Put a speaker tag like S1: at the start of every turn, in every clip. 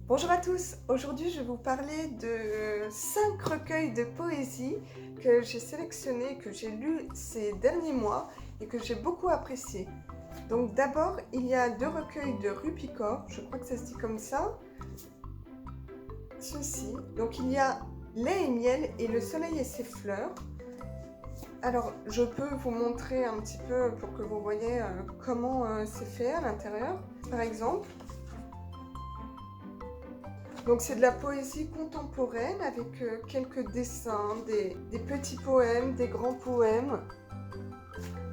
S1: Bonjour à tous, aujourd'hui je vais vous parler de 5 recueils de poésie que j'ai sélectionnés, que j'ai lus ces derniers mois et que j'ai beaucoup appréciés. Donc d'abord, il y a 2 recueils de Rupicor, je crois que ça se dit comme ça, ceci. Donc il y a Lait et miel et le soleil et ses fleurs. Alors je peux vous montrer un petit peu pour que vous voyez comment c'est fait à l'intérieur, par exemple. Donc c'est de la poésie contemporaine avec quelques dessins, des petits poèmes, des grands poèmes.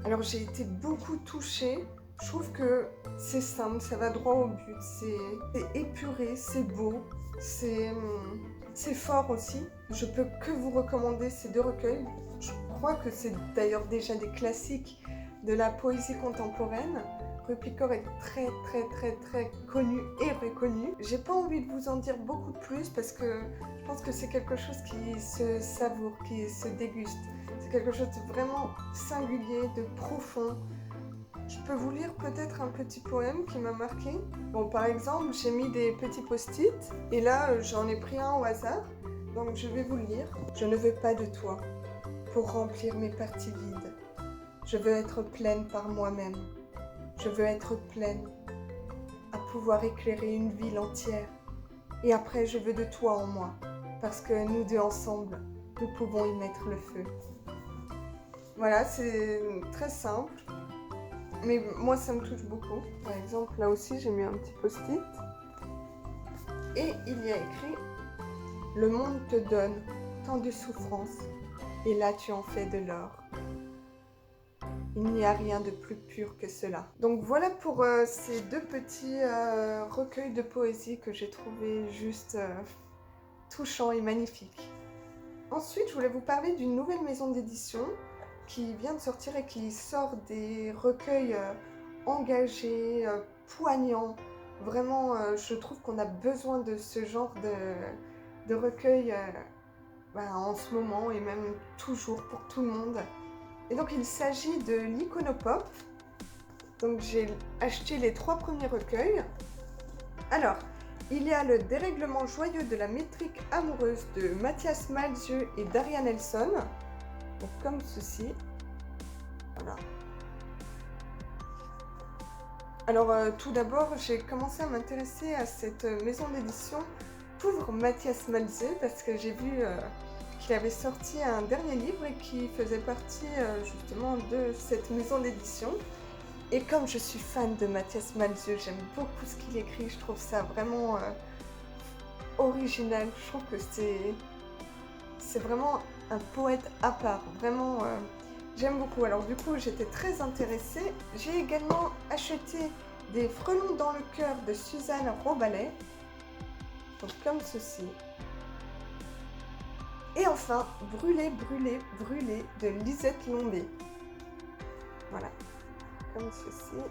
S1: Alors j'ai été beaucoup touchée. Je trouve que c'est simple, ça va droit au but, c'est épuré, c'est beau, c'est fort aussi. Je peux que vous recommander ces 2 recueils. Je crois que c'est d'ailleurs déjà des classiques de la poésie contemporaine. Rupicor est très connu et reconnu. J'ai pas envie de vous en dire beaucoup plus parce que je pense que c'est quelque chose qui se savoure, qui se déguste. C'est quelque chose de vraiment singulier, de profond. Je peux vous lire peut-être un petit poème qui m'a marqué. Bon, par exemple, j'ai mis des petits post-it et là, j'en ai pris un au hasard. Donc, je vais vous le lire. Je ne veux pas de toi pour remplir mes parties vides. Je veux être pleine par moi-même. Je veux être pleine à pouvoir éclairer une ville entière. Et après, je veux de toi en moi, parce que nous deux ensemble, nous pouvons y mettre le feu. Voilà, c'est très simple, mais moi ça me touche beaucoup. Par exemple, là aussi j'ai mis un petit post-it. Et il y a écrit « Le monde te donne tant de souffrances, et là tu en fais de l'or. Il n'y a rien de plus pur que cela. » Donc voilà pour ces 2 petits recueils de poésie que j'ai trouvé juste touchants et magnifiques. Ensuite, je voulais vous parler d'une nouvelle maison d'édition qui vient de sortir et qui sort des recueils engagés, poignants. Vraiment, je trouve qu'on a besoin de ce genre de recueil en ce moment et même toujours pour tout le monde. Et donc il s'agit de l'Iconopop. Donc j'ai acheté les 3 premiers recueils. Alors, il y a le dérèglement joyeux de la métrique amoureuse de Mathias Malzieu et Daria Nelson. Donc comme ceci. Voilà. Alors tout d'abord, j'ai commencé à m'intéresser à cette maison d'édition pour Mathias Malzieu parce que j'ai vu qu'il avait sorti un dernier livre et qui faisait partie justement de cette maison d'édition. Et comme je suis fan de Mathias Malzieu, j'aime beaucoup ce qu'il écrit, je trouve ça vraiment original. Je trouve que c'est vraiment un poète à part, vraiment j'aime beaucoup. Alors du coup j'étais très intéressée. J'ai également acheté des Frelons dans le cœur de Suzanne Robalet, donc comme ceci. Et enfin Brûler, brûler, brûler de Lisette Lombé. Voilà, comme ceci.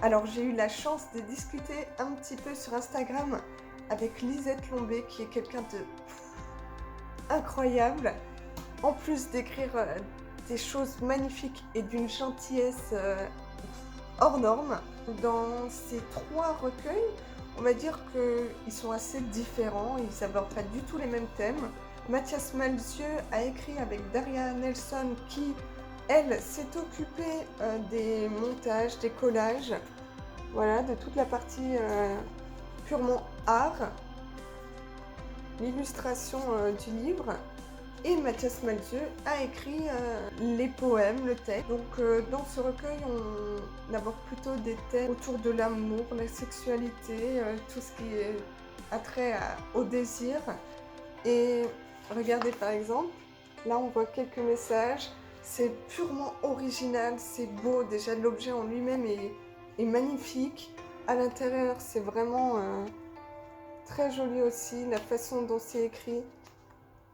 S1: Alors j'ai eu la chance de discuter un petit peu sur Instagram avec Lisette Lombé qui est quelqu'un de incroyable. En plus d'écrire des choses magnifiques et d'une gentillesse hors norme. Dans ces 3 recueils, on va dire qu'ils sont assez différents, ils n'abordent pas du tout les mêmes thèmes. Mathias Malzieu a écrit avec Daria Nelson qui, elle, s'est occupée des montages, des collages, voilà, de toute la partie purement art, l'illustration du livre. Et Mathias Malzieu a écrit les poèmes, le texte. Donc dans ce recueil, on aborde plutôt des thèmes autour de l'amour, la sexualité, tout ce qui est attrait au désir. Et regardez par exemple, là on voit quelques messages. C'est purement original, c'est beau. Déjà l'objet en lui-même est magnifique. À l'intérieur, c'est vraiment très joli aussi, la façon dont c'est écrit.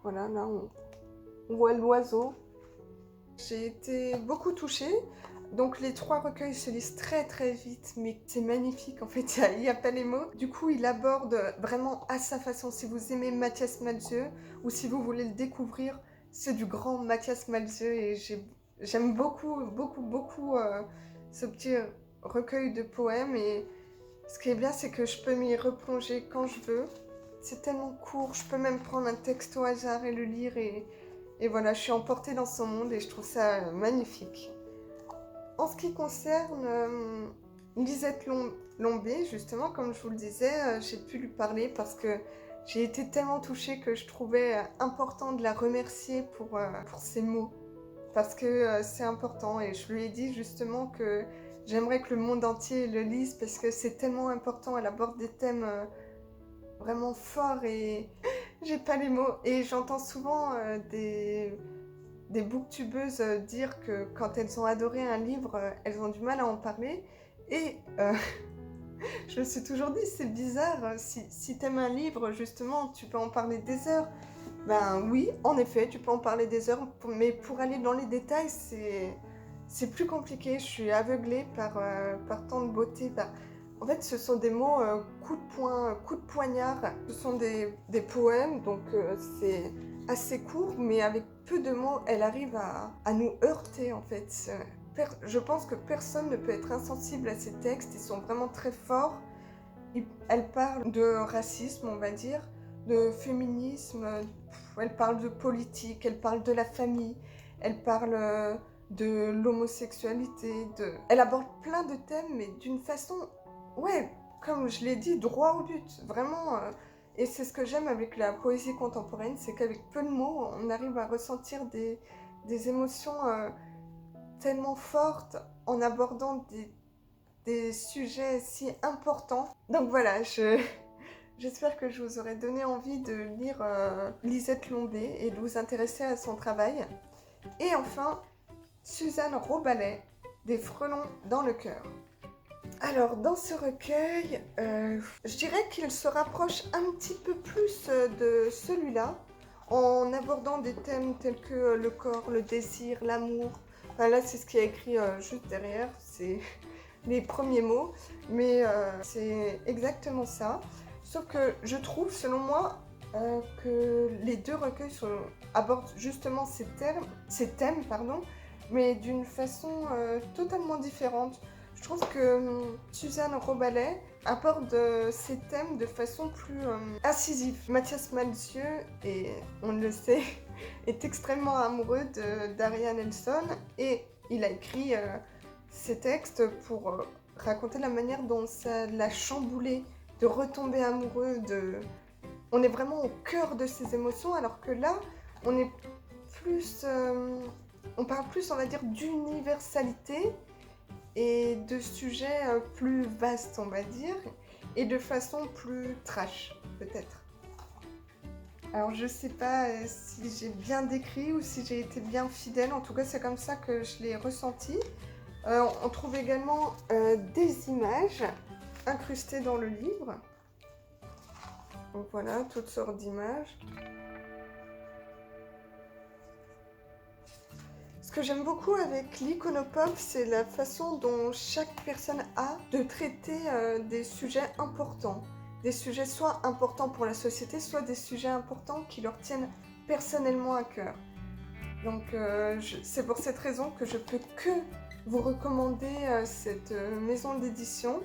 S1: Voilà, là on voit l'oiseau. J'ai été beaucoup touchée. Donc les 3 recueils se lisent très vite, mais c'est magnifique en fait, il n'y a pas les mots. Du coup, il aborde vraiment à sa façon. Si vous aimez Mathias Malzieu ou si vous voulez le découvrir, c'est du grand Mathias Malzieu et j'aime beaucoup ce petit recueil de poèmes et Ce qui est bien, c'est que je peux m'y replonger quand je veux. C'est tellement court, je peux même prendre un texte au hasard et le lire et voilà, je suis emportée dans son monde et je trouve ça magnifique. En ce qui concerne Lisette Lombé, justement, comme je vous le disais, j'ai pu lui parler parce que j'ai été tellement touchée que je trouvais important de la remercier pour ses mots. Parce que c'est important et je lui ai dit justement que j'aimerais que le monde entier le lise parce que c'est tellement important, elle aborde des thèmes vraiment forts et j'ai pas les mots. Et j'entends souvent des booktubeuses dire que quand elles ont adoré un livre, elles ont du mal à en parler. Et je me suis toujours dit, c'est bizarre, si t'aimes un livre, justement, tu peux en parler des heures. Ben oui, en effet, tu peux en parler des heures, mais pour aller dans les détails, c'est plus compliqué. Je suis aveuglée par tant de beauté. En fait, ce sont des mots coup de poing, coup de poignard. Ce sont des poèmes, donc c'est assez court, mais avec peu de mots, elle arrive à nous heurter, en fait. Je pense que personne ne peut être insensible à ces textes. Ils sont vraiment très forts. Elle parle de racisme, on va dire, de féminisme, elle parle de politique, elle parle de la famille, elle parle de l'homosexualité, Elle aborde plein de thèmes, mais d'une façon, ouais, comme je l'ai dit, droit au but, vraiment. Et c'est ce que j'aime avec la poésie contemporaine, c'est qu'avec peu de mots, on arrive à ressentir des émotions tellement fortes en abordant des sujets si importants. Donc voilà, j'espère que je vous aurai donné envie de lire Lisette Lombé et de vous intéresser à son travail. Et enfin, Suzanne Robalet, Des frelons dans le cœur. Alors, dans ce recueil, je dirais qu'il se rapproche un petit peu plus de celui-là, en abordant des thèmes tels que le corps, le désir, l'amour. Enfin, là, c'est ce qu'il y a écrit juste derrière, c'est les premiers mots, mais c'est exactement ça. Sauf que je trouve, selon moi, que les deux recueils abordent justement ces thèmes, mais d'une façon totalement différente. Je trouve que Suzanne Robalet aborde ces thèmes de façon plus incisive. Mathias Malzieu, et on le sait, est extrêmement amoureux d'Ariane Nelson et il a écrit ces textes pour raconter la manière dont ça l'a chamboulé, de retomber amoureux, on est vraiment au cœur de ses émotions, alors que là, on est plus... on parle plus, on va dire, d'universalité et de sujets plus vastes, on va dire, et de façon plus trash, peut-être. Alors, je sais pas si j'ai bien décrit ou si j'ai été bien fidèle, en tout cas, c'est comme ça que je l'ai ressenti. On trouve également des images incrustées dans le livre. Donc voilà, toutes sortes d'images. Ce que j'aime beaucoup avec l'iconopop, c'est la façon dont chaque personne a de traiter des sujets importants. Des sujets soit importants pour la société, soit des sujets importants qui leur tiennent personnellement à cœur. Donc c'est pour cette raison que je peux que vous recommander cette maison d'édition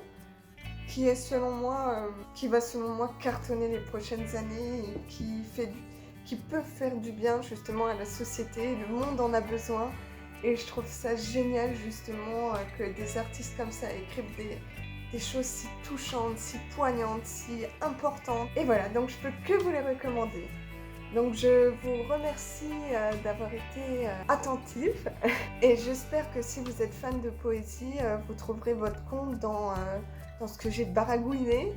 S1: qui est selon moi, qui va selon moi cartonner les prochaines années et qui peut faire du bien justement à la société. Le monde en a besoin et je trouve ça génial justement que des artistes comme ça écrivent des choses si touchantes, si poignantes, si importantes. Et voilà, donc je peux que vous les recommander. Donc je vous remercie d'avoir été attentif et j'espère que si vous êtes fan de poésie, vous trouverez votre compte dans ce que j'ai baragouiné.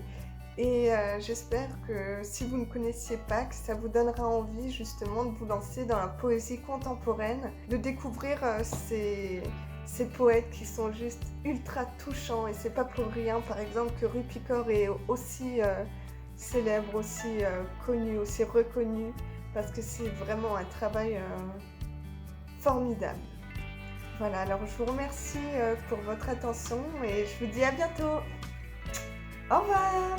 S1: Et j'espère que si vous ne connaissiez pas, que ça vous donnera envie justement de vous lancer dans la poésie contemporaine, de découvrir ces poètes qui sont juste ultra touchants. Et c'est pas pour rien, par exemple, que Rue Picard est aussi célèbre, aussi connu, aussi reconnu, parce que c'est vraiment un travail formidable. Voilà, alors je vous remercie pour votre attention et je vous dis à bientôt. Au revoir!